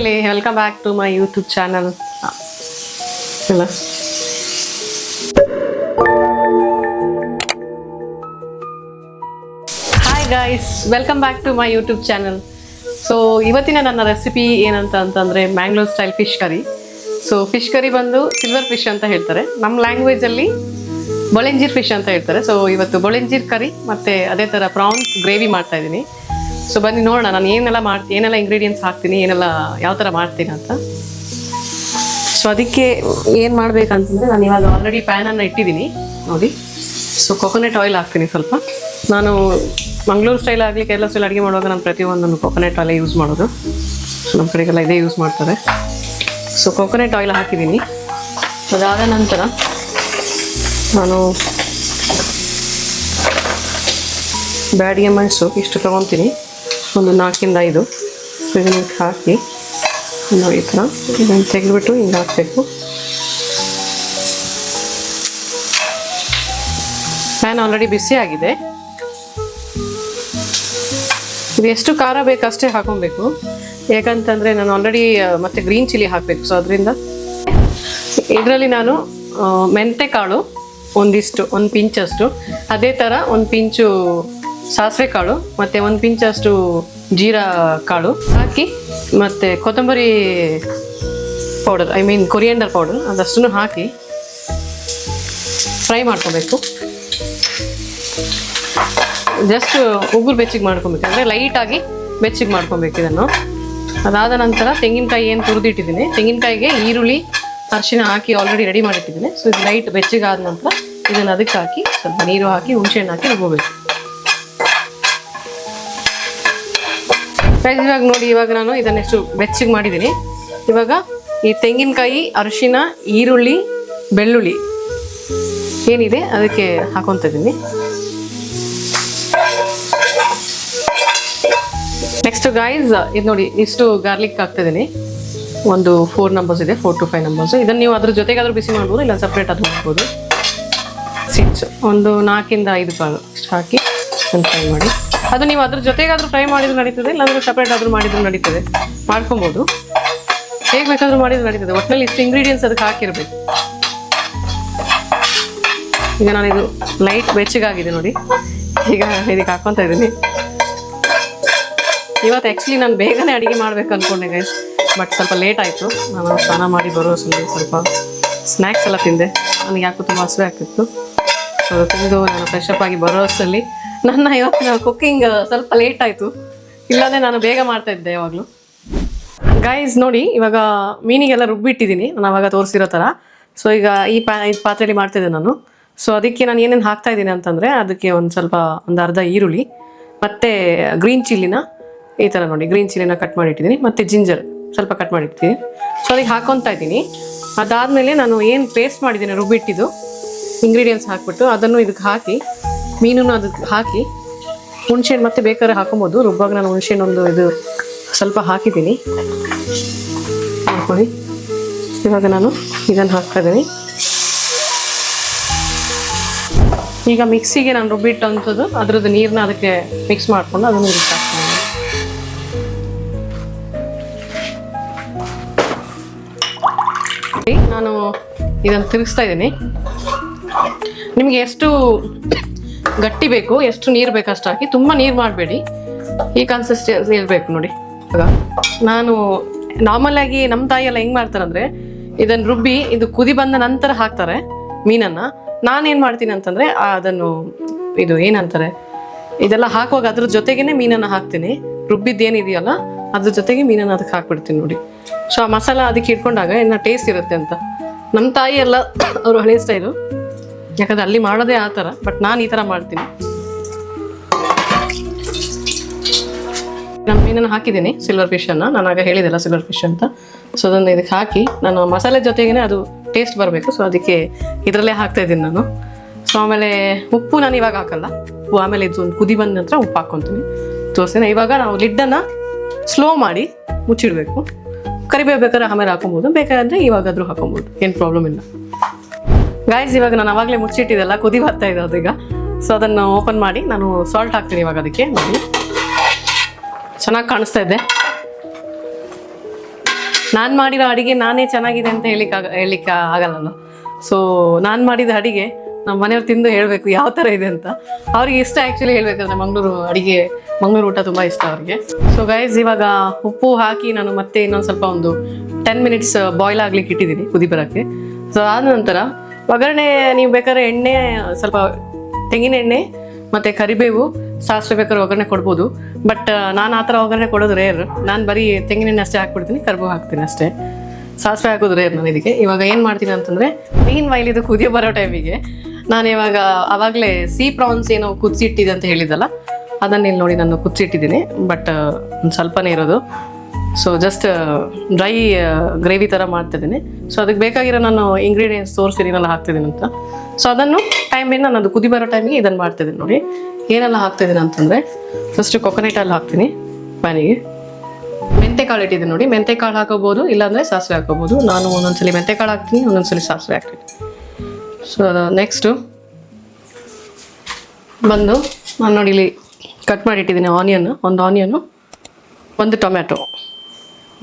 family, welcome back to my YouTube channel. Hello. Hi guys, welcome back to my YouTube channel. So ಇವತ್ತಿನ ನನ್ನ recipe ಏನಂತ ಅಂತಂದ್ರೆ Mangalore style fish curry. So fish curry ಬಂದು silver fish ಅಂತ ಹೇಳ್ತಾರೆ. ನಮ್ಮ language ಅಲ್ಲಿ ಬೊಳೆಂಜೀರ್ ಫಿಶ್ ಅಂತ ಹೇಳ್ತಾರೆ. ಸೊ ಇವತ್ತು ಬೊಳೆಂಜೀರ್ ಕರಿ ಮತ್ತೆ ಅದೇ ತರ ಪ್ರಾನ್ಸ್ ಗ್ರೇವಿ ಮಾಡ್ತಾ ಇದ್ದೀನಿ. ಸೊ ಬನ್ನಿ ನೋಡೋಣ ನಾನು ಏನೆಲ್ಲ ಇಂಗ್ರೀಡಿಯೆಂಟ್ಸ್ ಹಾಕ್ತೀನಿ, ಏನೆಲ್ಲ ಯಾವ ಥರ ಮಾಡ್ತೀನಿ ಅಂತ. ಸೊ ಅದಕ್ಕೆ ಏನು ಮಾಡಬೇಕಂತಂದರೆ ನಾನು ಇವಾಗ ಆಲ್ರೆಡಿ ಪ್ಯಾನನ್ನು ಇಟ್ಟಿದ್ದೀನಿ ನೋಡಿ. ಸೊ ಕೊಕೊನೆಟ್ ಆಯಿಲ್ ಹಾಕ್ತೀನಿ ಸ್ವಲ್ಪ. ನಾನು ಮಂಗಳೂರು ಸ್ಟೈಲ್ ಆಗಲಿ ಕೇರಳ ಸ್ಟೈಲ್ ಅಡುಗೆ ಮಾಡುವಾಗ ನಾನು ಪ್ರತಿಯೊಂದನ್ನು ಕೊಕೊನೆಟ್ ಆಯಿಲ್ ಯೂಸ್ ಮಾಡೋದು. ಸೊ ನಮ್ಮ ಕಡೆಗೆಲ್ಲ ಇದೇ ಯೂಸ್ ಮಾಡ್ತಾರೆ. ಸೊ ಕೊಕೊನೆಟ್ ಆಯಿಲ್ ಹಾಕಿದ್ದೀನಿ. ಅದಾದ ನಂತರ ನಾನು ಬ್ಯಾಡಿಗೆ ಮೆಣಸು ಇಷ್ಟು ತೊಗೊತೀನಿ, ಒಂದು 4-5. ಸೊ ಇದನ್ನು ಹಾಕಿ ನೋಡಿ ಈ ಥರ ಇದನ್ನು ತೆಗೆದುಬಿಟ್ಟು ಹಿಂಗೆ ಹಾಕಬೇಕು. ಪ್ಯಾನ್ ಆಲ್ರೆಡಿ ಬಿಸಿ ಆಗಿದೆ. ಇದು ಎಷ್ಟು ಖಾರ ಬೇಕಷ್ಟೇ ಹಾಕೊಬೇಕು, ಯಾಕಂತಂದರೆ ನಾನು ಆಲ್ರೆಡಿ ಮತ್ತೆ ಗ್ರೀನ್ ಚಿಲ್ಲಿ ಹಾಕಬೇಕು. ಸೊ ಅದರಿಂದ ಇದರಲ್ಲಿ ನಾನು ಮೆಂತೆ ಕಾಳು ಒಂದು ಪಿಂಚಷ್ಟು, ಅದೇ ಥರ ಒಂದು ಪಿಂಚು ಸಾಸಿವೆ ಕಾಳು ಮತ್ತು ಒಂದು ಪಿಂಚಷ್ಟು ಜೀರಾ ಕಾಳು ಹಾಕಿ ಮತ್ತು ಕೊತ್ತಂಬರಿ ಪೌಡರ್ ಕೊರಿಯಂಡರ್ ಪೌಡರ್ ಅದಷ್ಟನ್ನು ಹಾಕಿ ಫ್ರೈ ಮಾಡ್ಕೊಬೇಕು. ಜಸ್ಟ್ ಉಗುರು ಬೆಚ್ಚಿಗೆ ಮಾಡ್ಕೊಬೇಕು, ಅಂದರೆ ಲೈಟಾಗಿ ಬೆಚ್ಚಿಗೆ ಮಾಡ್ಕೊಬೇಕು ಇದನ್ನು. ಅದಾದ ನಂತರ ತೆಂಗಿನಕಾಯಿ ಏನು ತುರಿದಿಟ್ಟಿದ್ದೀನಿ, ತೆಂಗಿನಕಾಯಿಗೆ ಈರುಳ್ಳಿ ಅರಿಶಿನ ಹಾಕಿ ಆಲ್ರೆಡಿ ರೆಡಿ ಮಾಡಿಟ್ಟಿದ್ದೀನಿ. ಸೊ ಇದು ಲೈಟ್ ಬೆಚ್ಚಿಗಾದ ನಂತರ ಇದನ್ನು ಅದಕ್ಕೆ ಹಾಕಿ ಸ್ವಲ್ಪ ನೀರು ಹಾಕಿ ಹುಣಸೆಹಣ್ಣು ಹಾಕಿ ರುಬ್ಬೋಬೇಕು. ಇವಾಗ ನೋಡಿ, ಇವಾಗ ನಾನು ಇದನ್ನೆಷ್ಟು ಬೆಚ್ಚಗೆ ಮಾಡಿದ್ದೀನಿ. ಇವಾಗ ಈ ತೆಂಗಿನಕಾಯಿ, ಅರಿಶಿನ, ಈರುಳ್ಳಿ, ಬೆಳ್ಳುಳ್ಳಿ ಏನಿದೆ ಅದಕ್ಕೆ ಹಾಕೊತ ಇದ್ದೀನಿ. ನೆಕ್ಸ್ಟ್ ಗೈಸ್ ಇದು ನೋಡಿ, ಇಷ್ಟು ಗಾರ್ಲಿಕ್ ಹಾಕ್ತಿದ್ದೀನಿ. ಒಂದು 4 ನಂಬರ್ಸ್ ಇದೆ, 4 to 5 ನಂಬರ್ಸ್. ಇದನ್ನು ನೀವು ಅದ್ರ ಜೊತೆಗಾದ್ರೂ ಬಿಸಿ ಮಾಡ್ಬೋದು, ಇಲ್ಲ ಸಪ್ರೇಟ್ ಅದು ಮಾಡ್ಬೋದು. ಸೀಡ್ಸ್ ಒಂದು 4-5 ಕಾಳು ಇಷ್ಟು ಹಾಕಿ ಒಂದು ಫ್ರೈ ಮಾಡಿ. ಅದು ನೀವು ಅದ್ರ ಜೊತೆಗಾದ್ರೂ ಫ್ರೈ ಮಾಡಿದ್ರು ನಡೀತದೆ, ಇಲ್ಲಾಂದ್ರೆ ಸಪ್ರೇಟ್ ಆದರೂ ಮಾಡಿದ್ರು ನಡೀತದೆ, ಮಾಡ್ಕೊಬೋದು. ಹೇಗೆ ಬೇಕಾದರೂ ಮಾಡಿದ್ರು ನಡೀತದೆ. ಒಟ್ಟಿನಲ್ಲಿ ಇಷ್ಟು ಇಂಗ್ರೀಡಿಯೆಂಟ್ಸ್ ಅದಕ್ಕೆ ಹಾಕಿರ್ಬೇಕು. ಈಗ ನಾನು ಇದು ಲೈಟ್ ಬೆಚ್ಚಗಾಗಿದೆ ನೋಡಿ, ಈಗ ಇದಕ್ಕೆ ಹಾಕ್ಕೊತಾ ಇದ್ದೀನಿ. ಇವತ್ತು ಆ್ಯಕ್ಚುಲಿ ನಾನು ಬೇಗನೆ ಅಡುಗೆ ಮಾಡಬೇಕು ಅಂದ್ಕೊಂಡೆ ಗೈಸ್, ಬಟ್ ಸ್ವಲ್ಪ ಲೇಟ್ ಆಯಿತು. ನಾನು ಸ್ನಾನ ಮಾಡಿ ಬರೋ ಸ್ವಲ್ಪ ಸ್ನ್ಯಾಕ್ಸ್ ಎಲ್ಲ ತಿಂದೆ. ನನಗೆ ಯಾಕೋ ತುಂಬ ಹಸಿವೆ ಆಗ್ತಿತ್ತು. ಸೊ ತಿಂದು ನಾನು ಫ್ರೆಶ್ ಅಪ್ ಆಗಿ ಬರೋ ಅಷ್ಟರಲ್ಲಿ ನನ್ನ ಇವತ್ತಿನ ಕುಕ್ಕಿಂಗ್ ಸ್ವಲ್ಪ ಲೇಟ್ ಆಯಿತು. ಇಲ್ಲಾಂದರೆ ನಾನು ಬೇಗ ಮಾಡ್ತಾಯಿದ್ದೆ ಯಾವಾಗಲೂ. ಗೈಸ್ ನೋಡಿ, ಇವಾಗ ಮೀನಿಗೆಲ್ಲ ರುಬ್ಬಿಟ್ಟಿದ್ದೀನಿ ನಾನು ಅವಾಗ ತೋರಿಸಿರೋ ಥರ. ಸೊ ಈಗ ಈ ಪಾತ್ರೆಯಲ್ಲಿ ಮಾಡ್ತಾಯಿದ್ದೆ ನಾನು. ಸೊ ಅದಕ್ಕೆ ನಾನು ಏನೇನು ಹಾಕ್ತಾಯಿದ್ದೀನಿ ಅಂತಂದರೆ, ಅದಕ್ಕೆ ಒಂದು ಅರ್ಧ ಈರುಳ್ಳಿ ಮತ್ತು ಗ್ರೀನ್ ಚಿಲ್ಲಿನ ಈ ಥರ ನೋಡಿ, ಗ್ರೀನ್ ಚಿಲ್ಲಿನ ಕಟ್ ಮಾಡಿಟ್ಟಿದ್ದೀನಿ, ಮತ್ತು ಜಿಂಜರ್ ಸ್ವಲ್ಪ ಕಟ್ ಮಾಡಿಟ್ಟಿದ್ದೀನಿ. ಸೊ ಅದಕ್ಕೆ ಹಾಕ್ಕೊತಾ ಇದ್ದೀನಿ. ಅದಾದಮೇಲೆ ನಾನು ಏನು ಪೇಸ್ಟ್ ಮಾಡಿದ್ದೀನಿ ರುಬ್ಬಿಟ್ಟಿದ್ದು ಇಂಗ್ರೀಡಿಯೆಂಟ್ಸ್ ಹಾಕ್ಬಿಟ್ಟು ಅದನ್ನು ಇದಕ್ಕೆ ಹಾಕಿ, ಮೀನನ್ನು ಅದಕ್ಕೆ ಹಾಕಿ, ಹುಣಸೆಹಣ್ಣು ಮತ್ತೆ ಬೇಕಾದ್ರೆ ಹಾಕೊಬೋದು. ರುಬ್ಬಾಗ ನಾನು ಹುಣಸೆಹಣ್ಣು ಇದು ಸ್ವಲ್ಪ ಹಾಕಿದ್ದೀನಿ ಹಾಕೊಳ್ಳಿ. ಇವಾಗ ನಾನು ಇದನ್ನು ಹಾಕ್ತಾಯಿದ್ದೀನಿ. ಈಗ ಮಿಕ್ಸಿಗೆ ನಾನು ರುಬ್ಬಿಟ್ಟಂಥದ್ದು ಅದ್ರದ್ದು ನೀರನ್ನ ಅದಕ್ಕೆ ಮಿಕ್ಸ್ ಮಾಡಿಕೊಂಡು ಅದನ್ನು ಇದಕ್ಕೆ ಹಾಕ್ತೀನಿ. ನಾನು ಇದನ್ನು ತಿರುಗಿಸ್ತಾ ಇದ್ದೀನಿ. ನಿಮಗೆ ಎಷ್ಟು ಗಟ್ಟಿ ಬೇಕು, ಎಷ್ಟು ನೀರು ಬೇಕು ಅಷ್ಟು ಹಾಕಿ, ತುಂಬ ನೀರು ಮಾಡಬೇಡಿ. ಈ ಕನ್ಸಿಸ್ಟೆನ್ಸಿ ಇರಬೇಕು ನೋಡಿ. ಆಗ ನಾನು ನಾರ್ಮಲಾಗಿ ನಮ್ಮ ತಾಯಿ ಎಲ್ಲ ಹೆಂಗೆ ಮಾಡ್ತಾರಂದರೆ, ಇದನ್ನು ರುಬ್ಬಿ ಇದು ಕುದಿ ಬಂದ ನಂತರ ಹಾಕ್ತಾರೆ ಮೀನನ್ನು. ನಾನೇನು ಮಾಡ್ತೀನಿ ಅಂತಂದರೆ ಅದನ್ನು ಇದು ಏನಂತಾರೆ ಇದೆಲ್ಲ ಹಾಕುವಾಗ ಅದ್ರ ಜೊತೆಗೇ ಮೀನನ್ನು ಹಾಕ್ತೀನಿ. ರುಬ್ಬಿದ್ದೇನಿದೆಯಲ್ಲ ಅದ್ರ ಜೊತೆಗೆ ಮೀನನ್ನು ಅದಕ್ಕೆ ಹಾಕ್ಬಿಡ್ತೀನಿ ನೋಡಿ. ಸೊ ಆ ಮಸಾಲ ಅದಕ್ಕೆ ಇಟ್ಕೊಂಡಾಗ ಇನ್ನೂ ಟೇಸ್ಟ್ ಇರುತ್ತೆ ಅಂತ. ನಮ್ಮ ತಾಯಿ ಎಲ್ಲ ಅವರು ಹಳೆ ಸ್ಟೈಲು, ಯಾಕಂದರೆ ಅಲ್ಲಿ ಮಾಡೋದೇ ಆ ಥರ, ಬಟ್ ನಾನು ಈ ಥರ ಮಾಡ್ತೀನಿ. ನಾನು ಮೀನನ್ನು ಹಾಕಿದ್ದೀನಿ, ಸಿಲ್ವರ್ ಫಿಶನ್ನು. ನಾನು ಆಗ ಹೇಳಿದೆಲ್ಲ ಸಿಲ್ವರ್ ಫಿಶ್ ಅಂತ. ಸೊ ಅದನ್ನು ಇದಕ್ಕೆ ಹಾಕಿ ನಾನು ಮಸಾಲೆ ಜೊತೆಗೇ ಅದು ಟೇಸ್ಟ್ ಬರಬೇಕು. ಸೊ ಅದಕ್ಕೆ ಇದರಲ್ಲೇ ಹಾಕ್ತಾಯಿದ್ದೀನಿ ನಾನು. ಸೊ ಆಮೇಲೆ ಉಪ್ಪು ನಾನು ಇವಾಗ ಹಾಕಲ್ಲ, ಉಪ್ಪು ಆಮೇಲೆ ಇದು ಒಂದು ಕುದಿ ಬಂದ ನಂತರ ಉಪ್ಪು ಹಾಕ್ಕೊತೀನಿ ತೋರಿಸ್ತೀನಿ. ಇವಾಗ ನಾವು ಲಿಡ್ಡನ್ನು ಸ್ಲೋ ಮಾಡಿ ಮುಚ್ಚಿಡಬೇಕು. ಕರಿಬೇವು ಬೇಕಾದ್ರೆ ಆಮೇಲೆ ಹಾಕೊಬೋದು, ಬೇಕಾದ್ರೆ ಇವಾಗಾದರೂ ಹಾಕೊಬೋದು, ಏನು ಪ್ರಾಬ್ಲಮ್ ಇಲ್ಲ. ಗಾಯ್ಸ್ ಇವಾಗ ನಾನು ಅವಾಗಲೇ ಮುಚ್ಚಿಟ್ಟಿದ್ದೆಲ್ಲ ಕುದಿ ಬರ್ತಾ ಇದೆ ಅದೀಗ. ಸೊ ಅದನ್ನು ಓಪನ್ ಮಾಡಿ ನಾನು ಸಾಲ್ಟ್ ಹಾಕ್ತೀನಿ ಇವಾಗ ಅದಕ್ಕೆ ನೋಡಿ. ಚೆನ್ನಾಗಿ ಕಾಣಿಸ್ತಾ ಇದೆ. ನಾನು ಮಾಡಿರೋ ಅಡುಗೆ ನಾನೇ ಚೆನ್ನಾಗಿದೆ ಅಂತ ಹೇಳಿಕ್ಕೆ ಆಗಲ್ಲಲ್ಲ. ಸೊ ನಾನು ಮಾಡಿದ ಅಡುಗೆ ನಮ್ಮ ಮನೆಯವ್ರು ತಿಂದು ಹೇಳಬೇಕು ಯಾವ ಥರ ಇದೆ ಅಂತ. ಅವ್ರಿಗೆ ಇಷ್ಟ ಆ್ಯಕ್ಚುಲಿ ಹೇಳ್ಬೇಕಂದ್ರೆ ಮಂಗಳೂರು ಊಟ ತುಂಬ ಇಷ್ಟ ಅವ್ರಿಗೆ. ಸೊ ಗೈಸ್, ಇವಾಗ ಉಪ್ಪು ಹಾಕಿ ನಾನು ಮತ್ತೆ ಇನ್ನೊಂದು ಸ್ವಲ್ಪ ಒಂದು 10 ಮಿನಿಟ್ಸ್ ಬಾಯ್ಲ್ ಆಗ್ಲಿಕ್ಕೆ ಇಟ್ಟಿದ್ದೀನಿ ಕುದಿ ಬರೋಕ್ಕೆ. ಸೊ ಆದ ನಂತರ ಒಗ್ಗರಣೆ ನೀವು ಬೇಕಾದ್ರೆ ಎಣ್ಣೆ, ಸ್ವಲ್ಪ ತೆಂಗಿನ ಎಣ್ಣೆ ಮತ್ತು ಕರಿಬೇವು, ಸಾಸಿವೆ ಬೇಕಾದ್ರೆ ಒಗ್ಗರಣೆ ಕೊಡ್ಬೋದು. ಬಟ್ ನಾನು ಆ ಥರ ಒಗ್ಗರಣೆ ಕೊಡೋದು ರೇರ್. ನಾನು ಬರೀ ತೆಂಗಿನ ಎಣ್ಣೆ ಅಷ್ಟೇ ಹಾಕ್ಬಿಡ್ತೀನಿ, ಕರಿಬೇವು ಹಾಕ್ತೀನಿ ಅಷ್ಟೇ. ಸಾಸಿವೆ ಹಾಕೋದು ರೇರ್ ನಾನು ಇದಕ್ಕೆ. ಇವಾಗ ಏನು ಮಾಡ್ತೀನಿ ಅಂತಂದರೆ, ಮೀನ್ ವೈಲ್ ಇದು ಕುದಿಯೋ ಬರೋ ಟೈಮಿಗೆ ನಾನು ಇವಾಗ ಆವಾಗಲೇ ಸೀ ಪ್ರಾನ್ಸ್ ಏನೋ ಕುದಿಸಿಟ್ಟಿದೆ ಅಂತ ಹೇಳಿದ್ದಲ್ಲ, ಅದನ್ನ ಇಲ್ಲಿ ನೋಡಿ ನಾನು ಕುದಿಸಿಟ್ಟಿದ್ದೀನಿ. ಬಟ್ ಒಂದು ಸ್ವಲ್ಪನೇ ಇರೋದು. ಸೊ ಜಸ್ಟ್ ಡ್ರೈ ಗ್ರೇವಿ ಥರ ಮಾಡ್ತಿದ್ದೀನಿ. ಸೊ ಅದಕ್ಕೆ ಬೇಕಾಗಿರೋ ನಾನು ಇಂಗ್ರೀಡಿಯೆಂಟ್ಸ್ ತೋರಿಸ್ತೀನಿನೆಲ್ಲ ಹಾಕ್ತಿದ್ದೀನಿ ಅಂತ. ಸೊ ಅದನ್ನು ಟೈಮಿಂದ ನಾನು ಕುದಿ ಬರೋ ಟೈಮಿಗೆ ಇದನ್ನು ಮಾಡ್ತಿದ್ದೀನಿ ನೋಡಿ. ಏನೆಲ್ಲ ಹಾಕ್ತಿದ್ದೀನಿ ಅಂತಂದರೆ, ಫಸ್ಟು ಕೊಕೊನಟ್ ಆಯಿಲ್ ಹಾಕ್ತೀನಿ ಪ್ಯಾನಿಗೆ. ಮೆಂತೆಕಾಳು ಇಟ್ಟಿದ್ದೀನಿ ನೋಡಿ. ಮೆಂತೆಕಾಳು ಹಾಕೋಬೋದು, ಇಲ್ಲಾಂದರೆ ಸಾಸಿವೆ ಹಾಕೋಬೋದು. ನಾನು ಒಂದೊಂದ್ಸಲಿ ಮೆಂತೆಕಾಳು ಹಾಕ್ತೀನಿ, ಒಂದೊಂದ್ಸಲಿ ಸಾಸಿವೆ ಹಾಕ್ತೀನಿ. ಸೊ ನೆಕ್ಸ್ಟು ಬಂದು ನಾನು ನೋಡಿ ಇಲ್ಲಿ ಕಟ್ ಮಾಡಿ ಇಟ್ಟಿದ್ದೀನಿ ಒಂದು ಆನಿಯನ್ನು, ಒಂದು ಟೊಮ್ಯಾಟೊ,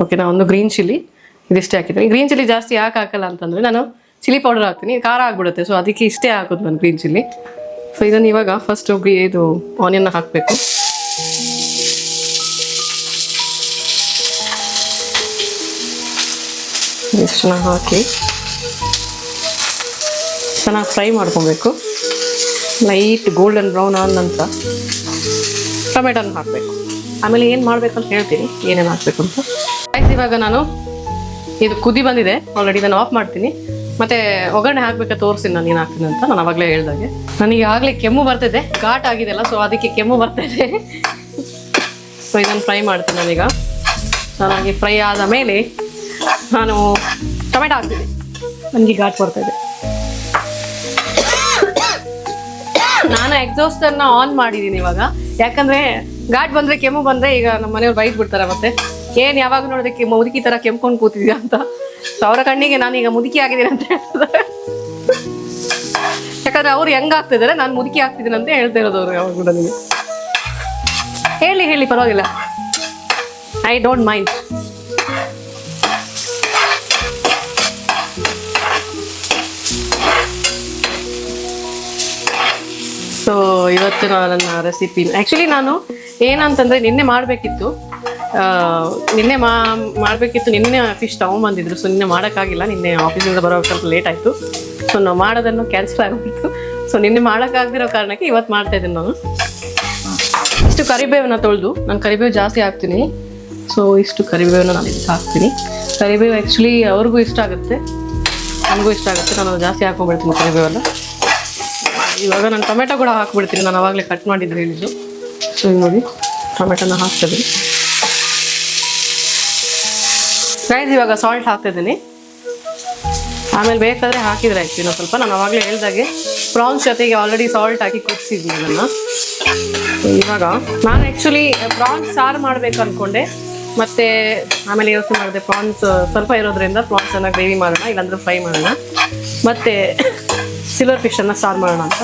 ಓಕೆನಾ, ಒಂದು ಗ್ರೀನ್ ಚಿಲ್ಲಿ, ಇದಿಷ್ಟೇ ಹಾಕಿದ್ದೀನಿ. ಗ್ರೀನ್ ಚಿಲ್ಲಿ ಜಾಸ್ತಿ ಯಾಕೆ ಹಾಕಲ್ಲ ಅಂತಂದರೆ, ನಾನು ಚಿಲ್ಲಿ ಪೌಡರ್ ಹಾಕ್ತೀನಿ, ಖಾರ ಆಗ್ಬಿಡುತ್ತೆ. ಸೊ ಅದಕ್ಕೆ ಇಷ್ಟೇ ಹಾಕೋದು ನಾನು ಗ್ರೀನ್ ಚಿಲ್ಲಿ. ಸೊ ಇದನ್ನು ಇವಾಗ ಫಸ್ಟು ಇದು ಆನಿಯನ್ನ ಹಾಕಬೇಕು. ಇಷ್ಟನ್ನ ಹಾಕಿ ಚೆನ್ನಾಗಿ ಫ್ರೈ ಮಾಡ್ಕೊಬೇಕು. ಲೈಟ್ ಗೋಲ್ಡನ್ ಬ್ರೌನ್ ಆದ ನಂತರ ಟೊಮೆಟೊನ ಹಾಕಬೇಕು. ಆಮೇಲೆ ಏನು ಮಾಡಬೇಕಂತ ಹೇಳ್ತೀನಿ, ಏನೇನು ಹಾಕಬೇಕು ಅಂತ. ಆಯ್ತು, ಇವಾಗ ನಾನು ಇದು ಕುದಿ ಬಂದಿದೆ ಆಲ್ರೆಡಿ, ನಾನು ಆಫ್ ಮಾಡ್ತೀನಿ. ಮತ್ತು ಒಗ್ಗರಣೆ ಹಾಕಬೇಕಾ ತೋರಿಸ್ತೀನಿ ನಾನು ಏನು ಹಾಕ್ತೀನಿ ಅಂತ. ನಾನು ಅವಾಗಲೇ ಹೇಳ್ದಾಗೆ ನನಗೆ ಆಗಲೇ ಕೆಮ್ಮು ಬರ್ತಿದೆ, ಘಾಟ್ ಆಗಿದೆಲ್ಲ, ಸೊ ಅದಕ್ಕೆ ಕೆಮ್ಮು ಬರ್ತಾಯಿದೆ. ಸೊ ಇದನ್ನು ಫ್ರೈ ಮಾಡ್ತೀನಿ ನಾನೀಗ. ಚೆನ್ನಾಗಿ ಫ್ರೈ ಆದ ಮೇಲೆ ನಾನು ಟೊಮೆಟೊ ಹಾಕ್ತೀನಿ. ನನಗೆ ಘಾಟ್ ಬರ್ತಾಯಿದೆ. ನಾನು ಎಕ್ಸಾಸ್ಟರ್ನ ಆನ್ ಮಾಡಿದ್ದೀನಿ ಇವಾಗ, ಯಾಕಂದರೆ ಘಾಟ್ ಬಂದರೆ, ಕೆಮ್ಮು ಬಂದರೆ ಈಗ ನಮ್ಮ ಮನೆಯವ್ರು ಬೈಟ್ ಬಿಡ್ತಾರೆ. ಮತ್ತೆ ಏನು ಯಾವಾಗ ನೋಡೋದಕ್ಕೆ ಮುದುಕಿ ಥರ ಕೆಮ್ಕೊಂಡು ಕೂತಿದ್ಯಾ ಅಂತ. ಸೊ ಅವರ ಕಣ್ಣಿಗೆ ನಾನೀಗ ಮುದುಕಿ ಆಗಿದ್ದೀನಿ ಅಂತ ಹೇಳ್ತಾರೆ. ಯಾಕಂದರೆ ಅವ್ರು ಹೆಂಗಾಗ್ತಿದ್ದಾರೆ, ನಾನು ಮುದುಕಿ ಆಗ್ತಿದ್ದೀನಿ ಅಂತ ಹೇಳ್ತಾ ಇರೋದು ಅವ್ರು ಯಾವಾಗ ನನಗೆ. ಹೇಳಿ ಪರವಾಗಿಲ್ಲ, ಐ ಡೋಂಟ್ ಮೈಂಡ್. ಸೊ ಇವತ್ತು ನನ್ನ ರೆಸಿಪಿ ಆ್ಯಕ್ಚುಲಿ ನಾನು ಏನಂತಂದರೆ ನಿನ್ನೆ ಮಾಡಬೇಕಿತ್ತು, ನಿನ್ನೆ ಫಿಶ್ ತೊಗೊಂಬಂದಿದ್ರು. ಸೊ ನಿನ್ನೆ ಮಾಡೋಕ್ಕಾಗಿಲ್ಲ, ನಿನ್ನೆ ಆಫೀಸಿಂದ ಬರೋ ಸ್ವಲ್ಪ ಲೇಟ್ ಆಯಿತು. ಸೊ ನಾವು ಮಾಡೋದನ್ನು ಕ್ಯಾನ್ಸಲ್ ಆಗಿಬಿಟ್ಟು, ಸೊ ನಿನ್ನೆ ಮಾಡೋಕ್ಕಾಗದಿರೋ ಕಾರಣಕ್ಕೆ ಇವತ್ತು ಮಾಡ್ತಾಯಿದ್ದೀನಿ ನಾನು. ಇಷ್ಟು ಕರಿಬೇವನ್ನ ತೊಳೆದು, ನಾನು ಕರಿಬೇವು ಜಾಸ್ತಿ ಹಾಕ್ತೀನಿ. ಸೊ ಇಷ್ಟು ಕರಿಬೇವನ್ನ ನಾನು ಇದಕ್ಕೆ ಹಾಕ್ತೀನಿ. ಕರಿಬೇವು ಆ್ಯಕ್ಚುಲಿ ಅವ್ರಿಗೂ ಇಷ್ಟ ಆಗುತ್ತೆ, ನನಗೂ ಇಷ್ಟ ಆಗುತ್ತೆ. ನಾನು ಜಾಸ್ತಿ ಹಾಕೊಂಡ್ಬಿಡ್ತೀನಿ ಕರಿಬೇವೆಲ್ಲ. ಇವಾಗ ನಾನು ಟೊಮೆಟೊ ಕೂಡ ಹಾಕ್ಬಿಡ್ತೀನಿ, ನಾನು ಅವಾಗಲೇ ಕಟ್ ಮಾಡಿದ್ದು ಹೇಳಿದ್ದು. ಸೊ ನೋಡಿ ಟೊಮೆಟೊನ ಹಾಕ್ತಿದ್ದೀನಿ. ಗೈಸ್, ಇವಾಗ ಸಾಲ್ಟ್ ಹಾಕ್ತಿದ್ದೀನಿ. ಆಮೇಲೆ ಬೇಕಾದರೆ ಹಾಕಿದರೆ ಆಯ್ತು ಇನ್ನೊಂದು ಸ್ವಲ್ಪ. ನಾನು ಅವಾಗಲೇ ಹೇಳಿದಾಗೆ ಪ್ರಾನ್ಸ್ ಜೊತೆಗೆ ಆಲ್ರೆಡಿ ಸಾಲ್ಟ್ ಹಾಕಿ ಕುದಿಸಿದ್ವಿ ಅದನ್ನು. ಇವಾಗ ನಾನು ಆ್ಯಕ್ಚುಲಿ ಪ್ರಾನ್ಸ್ ಸಾರು ಮಾಡಬೇಕು ಅಂದ್ಕೊಂಡೆ, ಮತ್ತು ಆಮೇಲೆ ಯೋಚನೆ ಮಾಡಿದೆ ಪ್ರಾನ್ಸ್ ಸ್ವಲ್ಪ ಇರೋದ್ರಿಂದ ಪ್ರಾನ್ಸನ್ನು ಗ್ರೇವಿ ಮಾಡೋಣ, ಇಲ್ಲಾಂದ್ರೆ ಫ್ರೈ ಮಾಡೋಣ, ಮತ್ತು ಸಿಲ್ವರ್ ಫಿಶನ್ನು ಸಾರು ಮಾಡೋಣ ಅಂತ.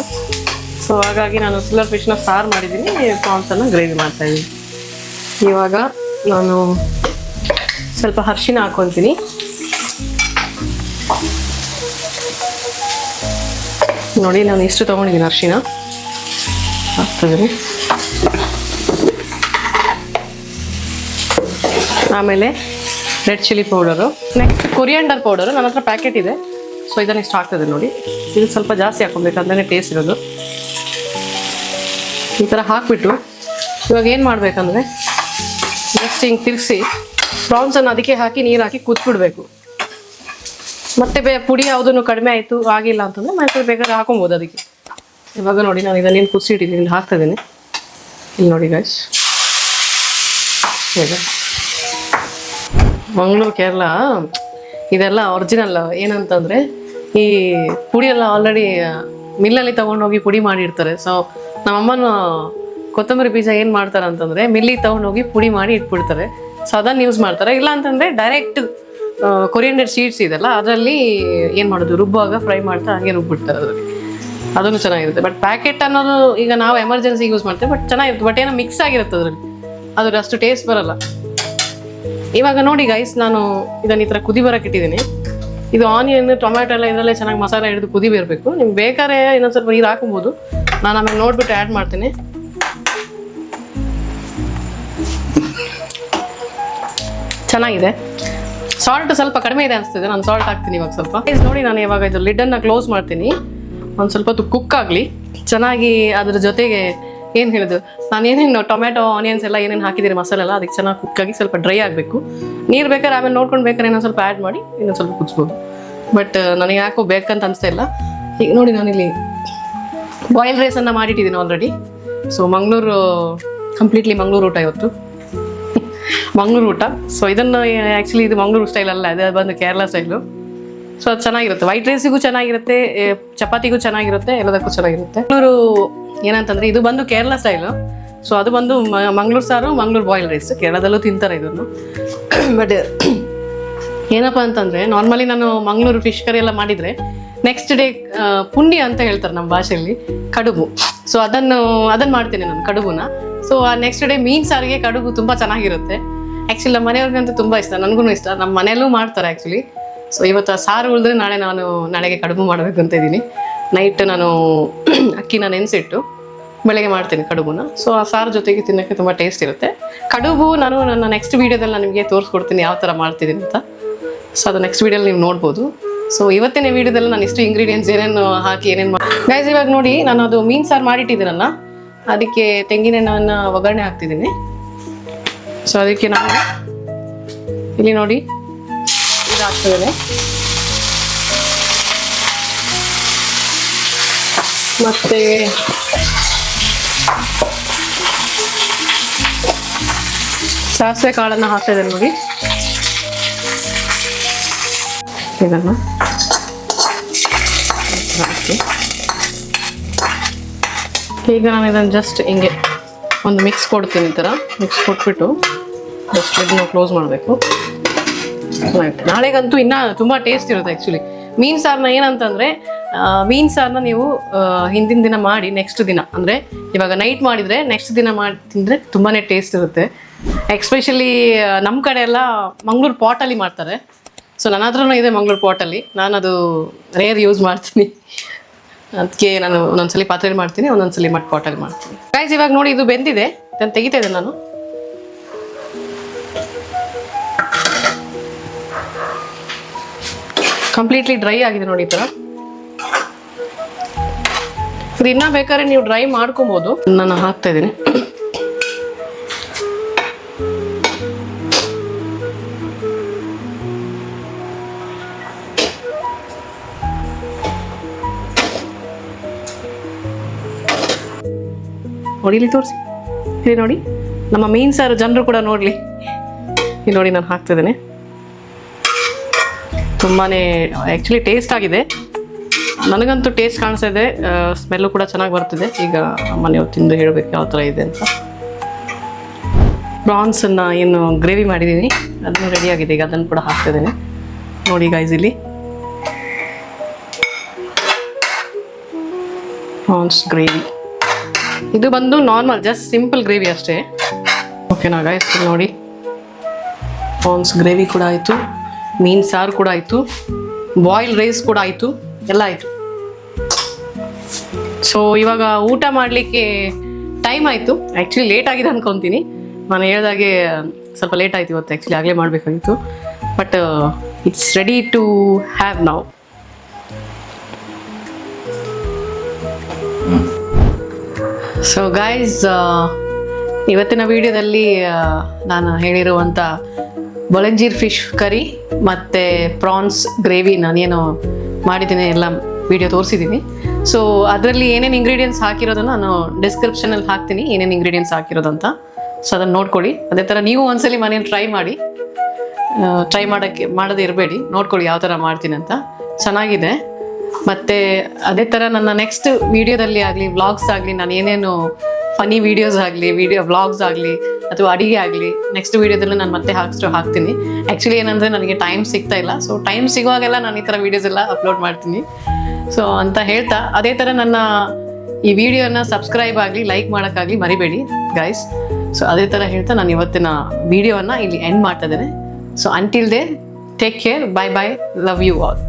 ಸೊ ಹಾಗಾಗಿ ನಾನು ಸಿಲ್ವರ್ ಫಿಶ್ನ ಸಾರು ಮಾಡಿದ್ದೀನಿ, ಪ್ರಾನ್ಸನ್ನು ಗ್ರೇವಿ ಮಾಡ್ತಾಯಿದ್ದೀನಿ. ಇವಾಗ ನಾನು ಸ್ವಲ್ಪ ಅರಿಶಿನ ಹಾಕ್ಕೊತೀನಿ. ನೋಡಿ ನಾನು ಇಷ್ಟು ತೊಗೊಂಡಿದ್ದೀನಿ ಅರಿಶಿನ ಹಾಕ್ತಿದ್ದೀನಿ. ಆಮೇಲೆ red chilli powder, next coriander powder ನನ್ನ ಹತ್ರ ಪ್ಯಾಕೆಟ್ ಇದೆ. ಸೊ ಇದನ್ನು ಇಷ್ಟು ಆಗ್ತದೆ ನೋಡಿ. ಇದು ಸ್ವಲ್ಪ ಜಾಸ್ತಿ ಹಾಕ್ಕೊಬೇಕು, ಅದನ್ನೇ ಟೇಸ್ಟ್ ಇರೋದು. ಈ ಥರ ಹಾಕ್ಬಿಟ್ಟು ಇವಾಗ ಏನು ಮಾಡಬೇಕಂದ್ರೆ, ಜಸ್ಟ್ ಹಿಂಗೆ ತಿರ್ಗಿಸಿ ಪ್ರಾನ್ಸನ್ನು ಅದಕ್ಕೆ ಹಾಕಿ ನೀರು ಹಾಕಿ ಕುದಿಸ್ಬಿಡ್ಬೇಕು. ಮತ್ತೆ ಪುಡಿ ಯಾವುದನ್ನು ಕಡಿಮೆ ಆಯಿತು ಆಗಿಲ್ಲ ಅಂತಂದರೆ ಮತ್ತೆ ಬೇಕಾದ್ರೆ ಹಾಕೊಬೋದು ಅದಕ್ಕೆ. ಇವಾಗ ನೋಡಿ ನಾನು ಇದನ್ನೇನು ಕುದಿಸಿಟ್ಟಿದ್ದೀನಿ, ಇಲ್ಲಿ ಹಾಕ್ತಾಯಿದ್ದೀನಿ. ಇಲ್ಲಿ ನೋಡಿ ಗೈಸ್, ಹೇಗೆ ಮಂಗಳೂರು ಕೇರಳ ಇದೆಲ್ಲ ಒರಿಜಿನಲ್. ಏನಂತಂದರೆ ಈ ಪುಡಿಯೆಲ್ಲ ಆಲ್ರೆಡಿ ಮಿಲ್ಲಲ್ಲಿ ತೊಗೊಂಡೋಗಿ ಪುಡಿ ಮಾಡಿರ್ತಾರೆ. ಸೊ ನಮ್ಮಮ್ಮನ ಕೊತ್ತಂಬರಿ ಬೀಜ ಏನು ಮಾಡ್ತಾರೆ ಅಂತಂದರೆ ಮಿಲ್ಲಿಗೆ ತೊಗೊಂಡೋಗಿ ಪುಡಿ ಮಾಡಿ ಇಟ್ಬಿಡ್ತಾರೆ. ಸೊ ಅದನ್ನು ಯೂಸ್ ಮಾಡ್ತಾರೆ. ಇಲ್ಲ ಅಂತಂದರೆ ಡೈರೆಕ್ಟ್ ಕೊರಿಯಂಡರ್ ಸೀಡ್ಸ್ ಇದೆಲ್ಲ ಅದರಲ್ಲಿ ಏನು ಮಾಡೋದು, ರುಬ್ಬುವಾಗ ಫ್ರೈ ಮಾಡ್ತಾ ಹಾಗೆ ರುಬ್ಬಿಡ್ತಾರೆ ಅದರಲ್ಲಿ. ಅದನ್ನು ಚೆನ್ನಾಗಿರುತ್ತೆ. ಬಟ್ ಪ್ಯಾಕೆಟ್ ಅನ್ನೋದು ಈಗ ನಾವು ಎಮರ್ಜೆನ್ಸಿಗೆ ಯೂಸ್ ಮಾಡ್ತೇವೆ, ಬಟ್ ಚೆನ್ನಾಗಿರುತ್ತೆ. ಬಟ್ ಏನೋ ಮಿಕ್ಸ್ ಆಗಿರುತ್ತೆ ಅದರಲ್ಲಿ, ಅದ್ರ ಅಷ್ಟು ಟೇಸ್ಟ್ ಬರಲ್ಲ. ಇವಾಗ ನೋಡಿ ಗೈಸ್, ನಾನು ಇದನ್ನ ಈ ಥರ ಕುದಿ ಬರಕ್ಕೆ ಇಟ್ಟಿದ್ದೀನಿ. ಇದು ಆನಿಯನ್ ಟೊಮ್ಯಾಟೊ ಎಲ್ಲ ಇದರಲ್ಲೇ ಚೆನ್ನಾಗಿ ಮಸಾಲೆ ಹಿಡಿದು ಕುದಿ ಬರಬೇಕು. ನಿಮ್ಗೆ ಬೇಕಾದ್ರೆ ಇನ್ನೊಂದು ಸ್ವಲ್ಪ ನೀರು ಹಾಕೊಬೋದು. ನಾನು ಆಮೇಲೆ ನೋಡ್ಬಿಟ್ಟು ಆ್ಯಡ್ ಮಾಡ್ತೀನಿ. ಚೆನ್ನಾಗಿದೆ. ಸಾಲ್ಟ್ ಸ್ವಲ್ಪ ಕಡಿಮೆ ಇದೆ ಅನಿಸ್ತಿದೆ, ನಾನು ಸಾಲ್ಟ್ ಹಾಕ್ತೀನಿ ಇವಾಗ ಸ್ವಲ್ಪ. ನೋಡಿ ನಾನು ಇವಾಗ ಇದು ಲಿಡ್ಡನ್ನು ಕ್ಲೋಸ್ ಮಾಡ್ತೀನಿ. ಒಂದು ಸ್ವಲ್ಪ ಹೊತ್ತು ಕುಕ್ ಆಗಲಿ ಚೆನ್ನಾಗಿ. ಅದ್ರ ಜೊತೆಗೆ ಏನು ಹೇಳಿದ್ರು, ನಾನು ಏನೇನು ಟೊಮ್ಯಾಟೊ ಆನಿಯನ್ಸ್ ಎಲ್ಲ ಏನೇನು ಹಾಕಿದ್ದೀರಿ ಮಸಾಲೆ ಎಲ್ಲ, ಅದಕ್ಕೆ ಚೆನ್ನಾಗಿ ಕುಕ್ಕಾಗಿ ಸ್ವಲ್ಪ ಡ್ರೈ ಆಗಬೇಕು. ನೀರು ಬೇಕಾದ್ರೆ ಆಮೇಲೆ ನೋಡ್ಕೊಂಡು ಬೇಕಾದ್ರೆ ಇನ್ನೊಂದು ಸ್ವಲ್ಪ ಆ್ಯಡ್ ಮಾಡಿ ಇನ್ನೊಂದು ಸ್ವಲ್ಪ ಕುದಿಸ್ಬೋದು. ಬಟ್ ನನಗೆ ಯಾಕೋ ಬೇಕಂತ ಅನಿಸ್ತಾ ಇಲ್ಲ. ಈಗ ನೋಡಿ ನಾನಿಲ್ಲಿ ಬಾಯ್ಲ್ ರೈಸನ್ನು ಮಾಡಿಟ್ಟಿದ್ದೀನಿ already. So Mangalore completely Mangalore ಊಟ ಇವತ್ತು, ಮಂಗಳೂರು ಊಟ. ಸೊ ಇದನ್ನು ಆ್ಯಕ್ಚುಲಿ ಇದು ಮಂಗಳೂರು ಸ್ಟೈಲ್ ಅಲ್ಲ, ಇದು ಬಂದು ಕೇರಳ ಸ್ಟೈಲು. ಸೊ ಅದು ಚೆನ್ನಾಗಿರುತ್ತೆ, ವೈಟ್ ರೈಸಿಗೂ ಚೆನ್ನಾಗಿರುತ್ತೆ, ಚಪಾತಿಗೂ ಚೆನ್ನಾಗಿರುತ್ತೆ, ಎಲ್ಲದಕ್ಕೂ ಚೆನ್ನಾಗಿರುತ್ತೆ. ಮಂಗಳೂರು ಏನಂತಂದರೆ ಇದು ಬಂದು ಕೇರಳ ಸ್ಟೈಲು. ಸೊ ಅದು ಬಂದು ಮಂಗಳೂರು ಸಾರು, ಮಂಗಳೂರು ಬಾಯ್ಲ್ ರೈಸ್. ಕೇರಳದಲ್ಲೂ ತಿಂತಾರೆ ಇದನ್ನು. ಬಟ್ ಏನಪ್ಪ ಅಂತಂದರೆ ನಾರ್ಮಲಿ ನಾನು ಮಂಗಳೂರು ಫಿಶ್ ಕರಿ ಎಲ್ಲ ಮಾಡಿದರೆ ನೆಕ್ಸ್ಟ್ ಡೇ ಪುಂಡಿ ಅಂತ ಹೇಳ್ತಾರೆ ನಮ್ಮ ಭಾಷೆಯಲ್ಲಿ, ಕಡುಬು. ಸೊ ಅದನ್ನು ಮಾಡ್ತೀನಿ ನಾನು ಕಡುಬುನ. ಸೊ ಆ ನೆಕ್ಸ್ಟ್ ಡೇ ಮೀನು ಸಾರಿಗೆ ಕಡುಬು ತುಂಬ ಚೆನ್ನಾಗಿರುತ್ತೆ. ಆ್ಯಕ್ಚುಲಿ ನಮ್ಮ ಮನೆಯವ್ರಿಗಂತೂ ತುಂಬ ಇಷ್ಟ, ನನಗೂ ಇಷ್ಟ, ನಮ್ಮ ಮನೆಯಲ್ಲೂ ಮಾಡ್ತಾರೆ ಆ್ಯಕ್ಚುಲಿ. ಸೊ ಇವತ್ತು ಆ ಸಾರು ಉಳಿದ್ರೆ ನಾಳೆಗೆ ಕಡುಬು ಮಾಡಬೇಕು ಅಂತ ಇದ್ದೀನಿ. ನೈಟ್ ನಾನು ಅಕ್ಕಿನ ನೆನೆಸಿಟ್ಟು ಬೆಳಗ್ಗೆ ಮಾಡ್ತೀನಿ ಕಡುಬುನ. ಸೊ ಆ ಸಾರು ಜೊತೆಗೆ ತಿನ್ನೋಕ್ಕೆ ತುಂಬ ಟೇಸ್ಟ್ ಇರುತ್ತೆ. ಕಡುಬು ನಾನು ನನ್ನ ನೆಕ್ಸ್ಟ್ ವೀಡಿಯೋದಲ್ಲಿ ನಾನು ನಿಮಗೆ ತೋರಿಸ್ಕೊಡ್ತೀನಿ ಯಾವ ಥರ ಮಾಡ್ತಿದ್ದೀನಿ ಅಂತ. ಸೊ ಅದು ನೆಕ್ಸ್ಟ್ ವೀಡಿಯೋಲಿ ನೀವು ನೋಡ್ಬೋದು. ಸೊ ಇವತ್ತಿನ ವೀಡಿಯೋದಲ್ಲಿ ನಾನು ಇಷ್ಟು ಇಂಗ್ರೀಡಿಯೆಂಟ್ಸ್ ಏನೇನು ಹಾಕಿ ಏನೇನು ಮಾಡಿ ಗೈಸ್, ಇವಾಗ ನೋಡಿ ನಾನು ಅದು ಮೀನು ಸಾರು ಮಾಡಿಟ್ಟಿದ್ದೀನಲ್ಲ, ಅದಕ್ಕೆ ತೆಂಗಿನೆಣ್ಣೆಯನ್ನು ಒಗ್ಗರಣೆ ಹಾಕ್ತಿದ್ದೀನಿ. ಸೊ ಅದಕ್ಕೆ ನಾನು ಇಲ್ಲಿ ನೋಡಿ ಇದು ಹಾಕ್ತಿದ್ದೇನೆ. ಮತ್ತು ಸಾಸಿವೆ ಕಾಳನ್ನು ಹಾಕ್ತಿದ್ದೇನೆ ನೋಡಿ. ಇದನ್ನು ಹಾಕಿ ಈಗ ನಾನು ಇದನ್ನು ಜಸ್ಟ್ ಹಿಂಗೆ ಒಂದು ಮಿಕ್ಸ್ ಕೊಡ್ತೀನಿ. ಈ ಥರ ಮಿಕ್ಸ್ ಕೊಟ್ಬಿಟ್ಟು ಜಸ್ಟ್ ಇದನ್ನು ಕ್ಲೋಸ್ ಮಾಡಬೇಕು. ನಾಳೆಗಂತೂ ಇನ್ನೂ ತುಂಬ ಟೇಸ್ಟ್ ಇರುತ್ತೆ ಆ್ಯಕ್ಚುಲಿ. ಮೀನು ಸಾರನ್ನ ಏನಂತಂದರೆ, ಮೀನು ಸಾರನ್ನ ನೀವು ಹಿಂದಿನ ದಿನ ಮಾಡಿ ನೆಕ್ಸ್ಟ್ ದಿನ, ಅಂದರೆ ಇವಾಗ ನೈಟ್ ಮಾಡಿದರೆ ನೆಕ್ಸ್ಟ್ ದಿನ ಮಾಡಿ ತಿಂದರೆ ತುಂಬಾ ಟೇಸ್ಟ್ ಇರುತ್ತೆ. ಎಕ್ಸ್ಪೆಷಲಿ ನಮ್ಮ ಕಡೆ ಎಲ್ಲ ಮಂಗಳೂರು ಪಾಟಲ್ಲಿ ಮಾಡ್ತಾರೆ. ಸೊ ನನ್ನ ಹತ್ರನೂ ಇದೆ ಮಂಗಳೂರು ಪಾಟಲ್ಲಿ, ನಾನು ಅದು ರೇರ್ ಯೂಸ್ ಮಾಡ್ತೀನಿ. ಅದಕ್ಕೆ ನಾನು ಒಂದೊಂದ್ಸಲಿ ಪಾತ್ರೆಯಲ್ಲಿ ಮಾಡ್ತೀನಿ, ಒಂದೊಂದ್ಸಲಿ ಮಟ್ ಪಾಟಲ್ಲಿ ಮಾಡ್ತೀನಿ. ಗೈಸ್ ಇವಾಗ ನೋಡಿ ಇದು ಬೆಂದಿದೆ, ಇದನ್ನು ತೆಗಿತಾ ಇದ್ದೆ ನಾನು. ಕಂಪ್ಲೀಟ್ಲಿ ಡ್ರೈ ಆಗಿದೆ ನೋಡಿ ಈ ಥರ. ಇದು ಇನ್ನೂ ಬೇಕಾದ್ರೆ ನೀವು ಡ್ರೈ ಮಾಡ್ಕೊಬೋದು. ನಾನು ಹಾಕ್ತಾ ಇದ್ದೀನಿ. ನೋಡಿ ಇಲ್ಲಿ ತೋರಿಸಿ, ಇಲ್ಲಿ ನೋಡಿ ನಮ್ಮ ಮೀನು ಸಾರು ಜನರು ಕೂಡ ನೋಡಲಿ. ಇಲ್ಲಿ ನೋಡಿ ನಾನು ಹಾಕ್ತಿದ್ದೇನೆ. ತುಂಬಾ ಆ್ಯಕ್ಚುಲಿ ಟೇಸ್ಟ್ ಆಗಿದೆ, ನನಗಂತೂ ಟೇಸ್ಟ್ ಕಾಣಿಸ್ತಾ ಇದೆ, ಸ್ಮೆಲ್ಲು ಕೂಡ ಚೆನ್ನಾಗಿ ಬರ್ತಿದೆ. ಈಗ ಮನೆಯವ್ರು ತಿಂದು ಹೇಳಬೇಕು ಯಾವ ಥರ ಇದೆ ಅಂತ. ಪ್ರಾನ್ಸನ್ನು ಏನು ಗ್ರೇವಿ ಮಾಡಿದ್ದೀನಿ ಅದನ್ನು ರೆಡಿಯಾಗಿದೆ, ಈಗ ಅದನ್ನು ಕೂಡ ಹಾಕ್ತಿದ್ದೇನೆ ನೋಡಿ ಗೈಸ್. ಇಲ್ಲಿ ಪ್ರಾನ್ಸ್ ಗ್ರೇವಿ, ಇದು ಬಂದು ನಾರ್ಮಲ್ ಜಸ್ಟ್ ಸಿಂಪಲ್ ಗ್ರೇವಿ ಅಷ್ಟೇ. ಓಕೆನಾ ಗೈಸ್, ನೋಡಿ ಪ್ರಾನ್ಸ್ ಗ್ರೇವಿ ಕೂಡ ಆಯಿತು, ಮೀನು ಸಾರು ಕೂಡ ಆಯಿತು, ಬಾಯ್ಲ್ ರೈಸ್ ಕೂಡ ಆಯಿತು, ಎಲ್ಲ ಆಯಿತು. ಸೊ ಇವಾಗ ಊಟ ಮಾಡಲಿಕ್ಕೆ ಟೈಮ್ ಆಯಿತು. ಆ್ಯಕ್ಚುಲಿ ಲೇಟ್ ಆಗಿದೆ ಅಂದ್ಕೊತೀನಿ, ನಾನು ಹೇಳ್ದಾಗೆ ಸ್ವಲ್ಪ ಲೇಟ್ ಆಯಿತು ಇವತ್ತು. ಆ್ಯಕ್ಚುಲಿ ಆಗಲೇ ಮಾಡಬೇಕಾಗಿತ್ತು, but it's ready to have now. So guys, ಇವತ್ತಿನ ವಿಡಿಯೋದಲ್ಲಿ ನಾನು ಹೇಳಿರುವಂಥ ಬೊಳಂಜೀರ್ ಫಿಶ್ ಕರಿ ಮತ್ತು ಪ್ರಾನ್ಸ್ ಗ್ರೇವಿ ನಾನೇನು ಮಾಡಿದ್ದೀನಿ ಎಲ್ಲ ವಿಡಿಯೋ ತೋರಿಸಿದ್ದೀನಿ. ಸೊ ಅದರಲ್ಲಿ ಏನೇನು ಇಂಗ್ರೀಡಿಯೆಂಟ್ಸ್ ಹಾಕಿರೋದನ್ನು ನಾನು ಡಿಸ್ಕ್ರಿಪ್ಷನಲ್ಲಿ ಹಾಕ್ತೀನಿ, ಏನೇನು ಇಂಗ್ರೀಡಿಯೆಂಟ್ಸ್ ಹಾಕಿರೋದಂತ. ಸೊ ಅದನ್ನು ನೋಡ್ಕೊಳ್ಳಿ. ಅದೇ ಥರ ನೀವು ಒಂದ್ಸಲಿ ಮನೇಲಿ ಟ್ರೈ ಮಾಡೋದೇ ಇರಬೇಡಿ, ನೋಡ್ಕೊಳ್ಳಿ ಯಾವ ಥರ ಮಾಡ್ತೀನಿ ಅಂತ. ಚೆನ್ನಾಗಿದೆ. ಮತ್ತು ಅದೇ ಥರ ನನ್ನ ನೆಕ್ಸ್ಟ್ ವೀಡಿಯೋದಲ್ಲಿ ಆಗಲಿ, ವ್ಲಾಗ್ಸ್ ಆಗಲಿ, ನಾನು ಏನೇನು ಫನಿ ವೀಡಿಯೋಸ್ ಆಗಲಿ, ವ್ಲಾಗ್ಸ್ ಆಗಲಿ ಅಥವಾ ಅಡುಗೆ ಆಗಲಿ ನೆಕ್ಸ್ಟ್ ವೀಡಿಯೋದಲ್ಲಿ ನಾನು ಮತ್ತೆ ಹಾಕ್ತೀನಿ. ಆ್ಯಕ್ಚುಲಿ ಏನಂದರೆ ನನಗೆ ಟೈಮ್ ಸಿಗ್ತಾ ಇಲ್ಲ. ಸೊ ಟೈಮ್ ಸಿಗುವಾಗೆಲ್ಲ ನಾನು ಈ ಥರ ವೀಡಿಯೋಸ್ ಎಲ್ಲ ಅಪ್ಲೋಡ್ ಮಾಡ್ತೀನಿ. ಸೊ ಅಂತ ಹೇಳ್ತಾ, ಅದೇ ಥರ ನನ್ನ ಈ ವಿಡಿಯೋನ ಸಬ್ಸ್ಕ್ರೈಬ್ ಆಗಲಿ, ಲೈಕ್ ಮಾಡೋಕ್ಕಾಗಲಿ ಮರಿಬೇಡಿ ಗೈಸ್. ಸೊ ಅದೇ ಥರ ಹೇಳ್ತಾ ನಾನು ಇವತ್ತಿನ ವಿಡಿಯೋನ ಇಲ್ಲಿ ಎಂಡ್ ಮಾಡ್ತಾ ಇದ್ದೇನೆ. So until then take care, bye bye, love you all.